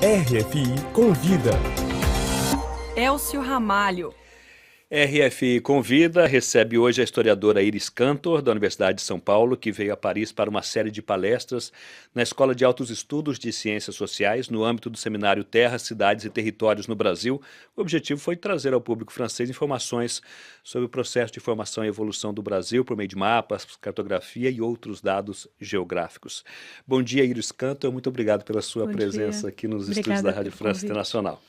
RFI Convida. Elcio Ramalho. RFI Convida recebe hoje a historiadora Iris Cantor, da Universidade de São Paulo, que veio a Paris para uma série de palestras na Escola de Altos Estudos de Ciências Sociais, no âmbito do seminário Terras, Cidades e Territórios no Brasil. O objetivo foi trazer ao público francês informações sobre o processo de formação e evolução do Brasil por meio de mapas, cartografia e outros dados geográficos. Bom dia, Iris Cantor. Muito obrigado pela sua Bom presença dia. aqui nos estúdios Obrigada da Rádio pelo França convite. Internacional.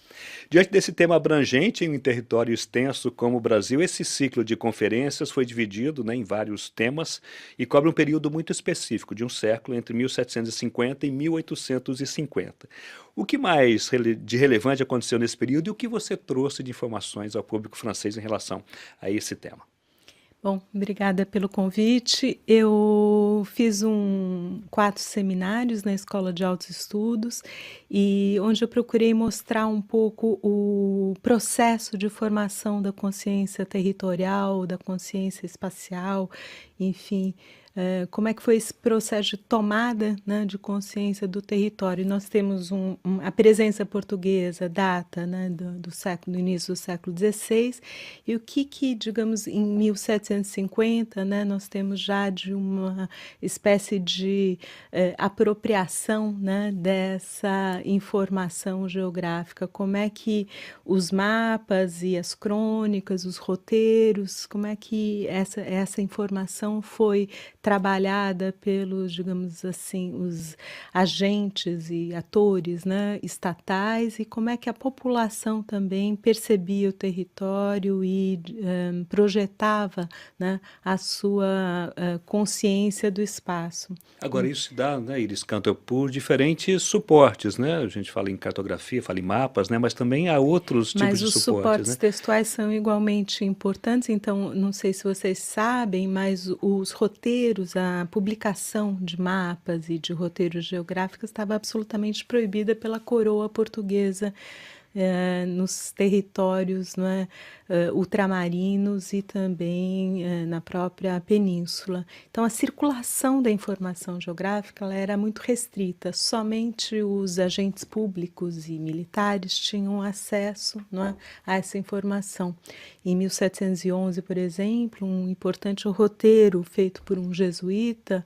Diante desse tema abrangente em um território extenso como o Brasil, esse ciclo de conferências foi dividido, em vários temas e cobre um período muito específico, de um século, entre 1750 e 1850. O que mais de relevante aconteceu nesse período e o que você trouxe de informações ao público francês em relação a esse tema? Bom, obrigada pelo convite. Eu fiz 4 seminários na Escola de Altos Estudos e onde eu procurei mostrar um pouco o processo de formação da consciência territorial, da consciência espacial, enfim, como é que foi esse processo de tomada, de consciência do território. Nós temos a presença portuguesa data, do início do século XVI, e o que digamos, em 1750, nós temos já de uma espécie de apropriação, dessa informação geográfica. Como é que os mapas e as crônicas, os roteiros, como é que essa informação foi trabalhada pelos, digamos assim, os agentes e atores, estatais, e como é que a população também percebia o território e projetava, a sua consciência do espaço. Agora, isso se dá, Iris Cantor, por diferentes suportes, A gente fala em cartografia, fala em mapas, mas também há outros tipos Mas de os suportes, suportes textuais são igualmente importantes, então não sei se vocês sabem, mas os roteiros, a publicação de mapas e de roteiros geográficos estava absolutamente proibida pela coroa portuguesa nos territórios ultramarinos e também na própria península. Então, a circulação da informação geográfica ela era muito restrita, somente os agentes públicos e militares tinham acesso a essa informação. Em 1711, por exemplo, um importante roteiro feito por um jesuíta,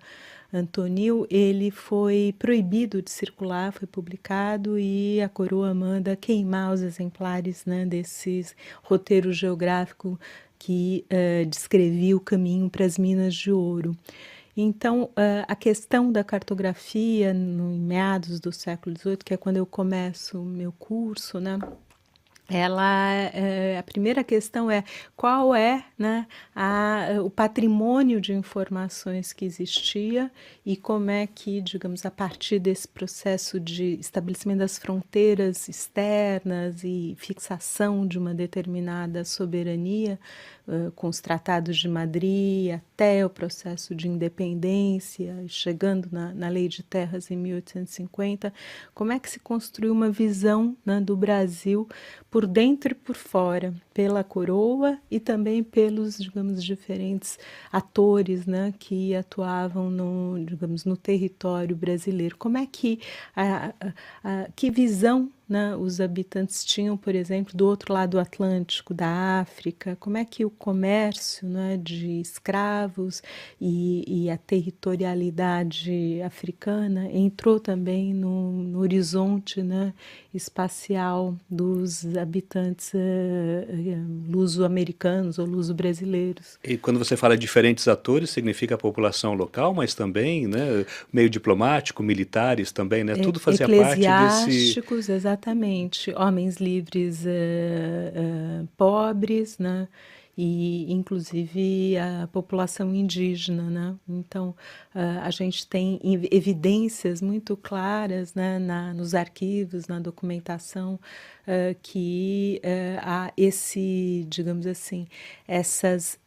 Antonil, ele foi proibido de circular, foi publicado e a coroa manda queimar os exemplares desses roteiros geográficos que descrevia o caminho para as minas de ouro. Então, a questão da cartografia, em meados do século XVIII, que é quando eu começo o meu curso, a primeira questão é qual é o patrimônio de informações que existia e como é que, digamos, a partir desse processo de estabelecimento das fronteiras externas e fixação de uma determinada soberania, com os tratados de Madrid até o processo de independência, chegando na Lei de Terras em 1850, como é que se construiu uma visão do Brasil por dentro e por fora, pela coroa e também pelos, digamos, diferentes atores que atuavam no território brasileiro. Como é que, que visão os habitantes tinham, por exemplo, do outro lado do Atlântico, da África, como é que o comércio de escravos e a territorialidade africana entrou também no horizonte espacial dos habitantes luso-americanos ou luso-brasileiros. E quando você fala diferentes atores, significa a população local, mas também, meio diplomático, militares também, tudo fazia parte desse... Eclesiásticos, exatamente, homens livres pobres, e inclusive a população indígena, Então, a gente tem evidências muito claras nos arquivos, na documentação, que há digamos assim, essa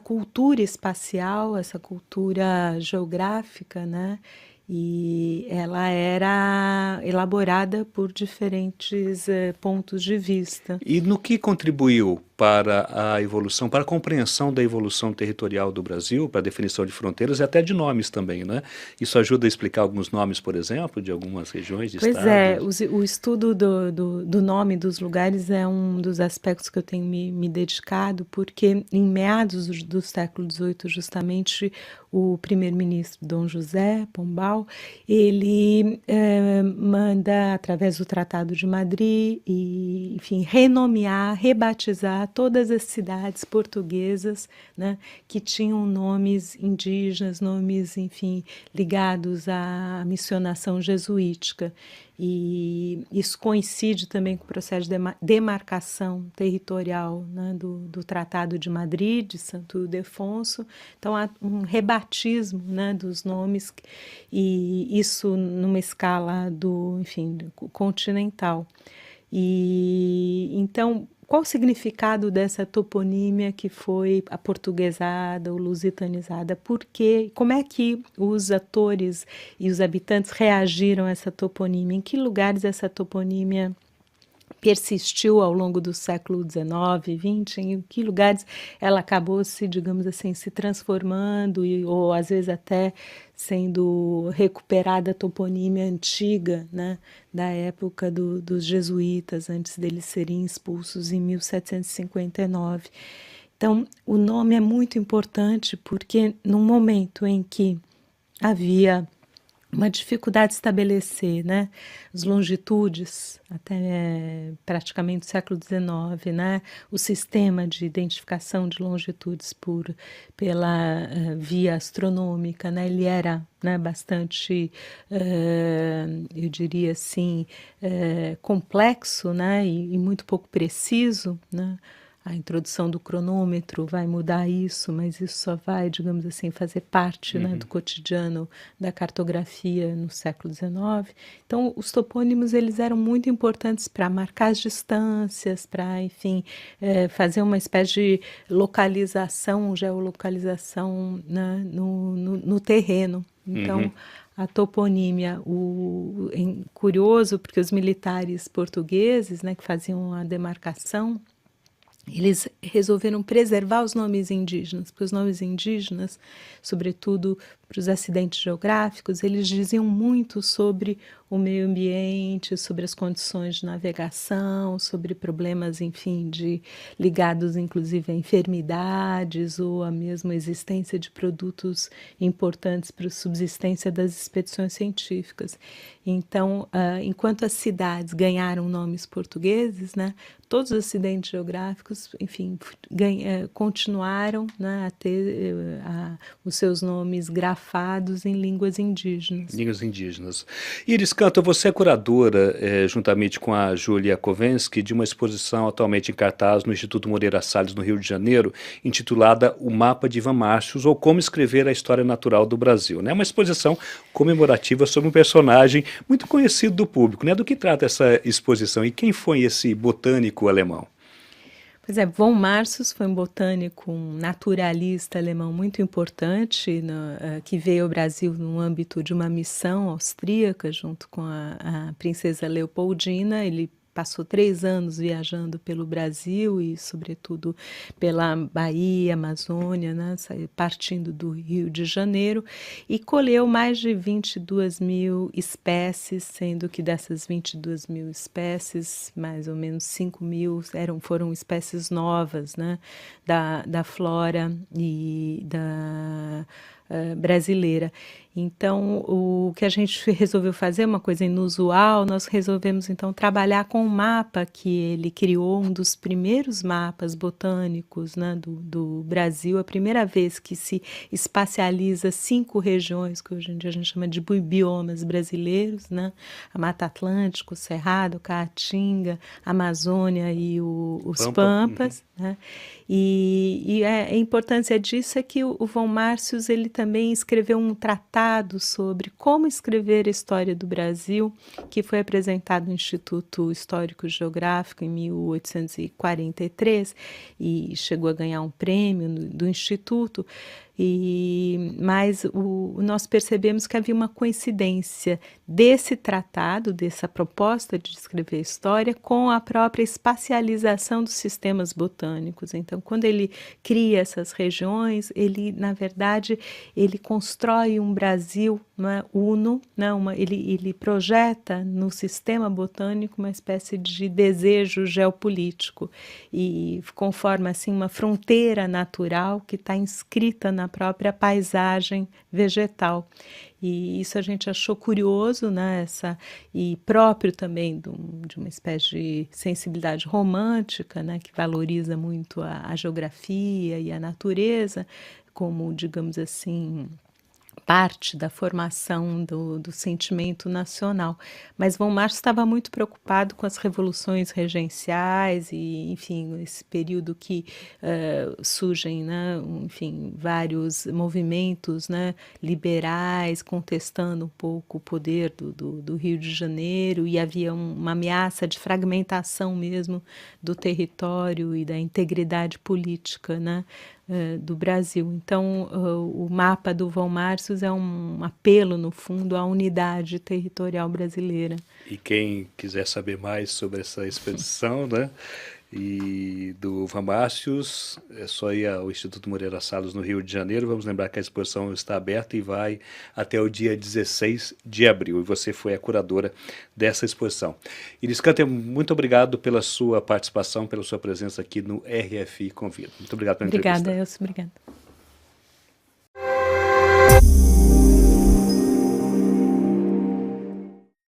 cultura espacial, essa cultura geográfica, e ela era elaborada por diferentes pontos de vista. E no que contribuiu para a evolução, para a compreensão da evolução territorial do Brasil, para a definição de fronteiras e até de nomes também, né? Isso ajuda a explicar alguns nomes, por exemplo, de algumas regiões, de Pois é, estados? o estudo do nome dos lugares é um dos aspectos que eu tenho me dedicado, porque em meados do século XVIII, justamente, o primeiro-ministro Dom José Pombal, ele manda, através do Tratado de Madrid, e, enfim, renomear, rebatizar todas as cidades portuguesas, né, que tinham nomes indígenas, nomes, enfim, ligados à missionação jesuítica. E isso coincide também com o processo de demarcação territorial, né, do Tratado de Madrid, de Santo Ildefonso. Então, há um rebatismo, né, dos nomes, e isso numa escala enfim, continental. E então, qual o significado dessa toponímia que foi aportuguesada ou lusitanizada? Por quê? Como é que os atores e os habitantes reagiram a essa toponímia? Em que lugares essa toponímia persistiu ao longo do século XIX, XX, em que lugares ela acabou digamos assim, se transformando ou às vezes até sendo recuperada a toponímia antiga, né, da época dos jesuítas, antes deles serem expulsos em 1759. Então, o nome é muito importante porque num momento em que havia uma dificuldade de estabelecer, né, as longitudes, até praticamente o século XIX, né, o sistema de identificação de longitudes pela via astronômica, né, ele era, né, bastante, eu diria assim, complexo, né, e muito pouco preciso, né. A introdução do cronômetro vai mudar isso, mas isso só vai, digamos assim, fazer parte, né, do cotidiano da cartografia no século XIX. Então, os topônimos eles eram muito importantes para marcar as distâncias, para, enfim, fazer uma espécie de localização, geolocalização, né, no terreno. Então, a toponímia, curioso, porque os militares portugueses, né, que faziam a demarcação, eles resolveram preservar os nomes indígenas, porque os nomes indígenas, sobretudo para os acidentes geográficos, eles diziam muito sobre o meio ambiente, sobre as condições de navegação, sobre problemas, enfim, ligados inclusive a enfermidades ou a mesma existência de produtos importantes para a subsistência das expedições científicas. Então, enquanto as cidades ganharam nomes portugueses, né, todos os acidentes geográficos, enfim, continuaram, né, a ter os seus nomes grafados em línguas indígenas. Línguas indígenas. Iris Cantor, você é curadora, juntamente com a Júlia Kovensky, de uma exposição atualmente em cartaz no Instituto Moreira Salles, no Rio de Janeiro, intitulada O Mapa de Ivan Marcius, ou Como Escrever a História Natural do Brasil. É uma exposição comemorativa sobre um personagem muito conhecido do público. Do que trata essa exposição e quem foi esse botânico alemão? Pois é, von Marcius foi um botânico, um naturalista alemão muito importante, que veio ao Brasil no âmbito de uma missão austríaca junto com a princesa Leopoldina. Ele passou 3 anos viajando pelo Brasil e, sobretudo, pela Bahia, Amazônia, né, partindo do Rio de Janeiro, e colheu mais de 22 mil espécies, sendo que dessas 22 mil espécies, mais ou menos 5 mil foram espécies novas, né, da flora e da brasileira. Então, o que a gente resolveu fazer, uma coisa inusual, nós resolvemos então trabalhar com um mapa que ele criou, um dos primeiros mapas botânicos, né, do Brasil, a primeira vez que se espacializa 5 regiões, que hoje em dia a gente chama de biomas brasileiros, né, a Mata Atlântico, o Cerrado, Caatinga, a Amazônia e os Pampas, né? E a importância disso é que o von Marcius ele também escreveu um tratado sobre como escrever a história do Brasil, que foi apresentado no Instituto Histórico Geográfico em 1843 e chegou a ganhar um prêmio do Instituto, Mas nós percebemos que havia uma coincidência desse tratado, dessa proposta de descrever a história, com a própria espacialização dos sistemas botânicos. Então, quando ele cria essas regiões, ele, na verdade, ele constrói um Brasil, não é, uno, não, ele projeta no sistema botânico uma espécie de desejo geopolítico e conforma assim uma fronteira natural que está inscrita na própria paisagem vegetal. E isso a gente achou curioso, né, e próprio também de uma espécie de sensibilidade romântica, né, que valoriza muito a geografia e a natureza, como, digamos assim, parte da formação do sentimento nacional. Mas von Marschall estava muito preocupado com as revoluções regenciais e, enfim, esse período que surgem, né, enfim, vários movimentos, né, liberais contestando um pouco o poder do Rio de Janeiro, e havia uma ameaça de fragmentação mesmo do território e da integridade política, né, do Brasil. Então, o mapa do von Marschall é um apelo, no fundo, à unidade territorial brasileira. E quem quiser saber mais sobre essa expedição, né, e do von Marschall, é só ir ao Instituto Moreira Salles, no Rio de Janeiro. Vamos lembrar que a exposição está aberta e vai até o dia 16 de abril. E você foi a curadora dessa exposição. Iris Cantor, muito obrigado pela sua participação, pela sua presença aqui no RFI Convida. Muito obrigado pela entrevista. Obrigada, Elcio. Obrigada.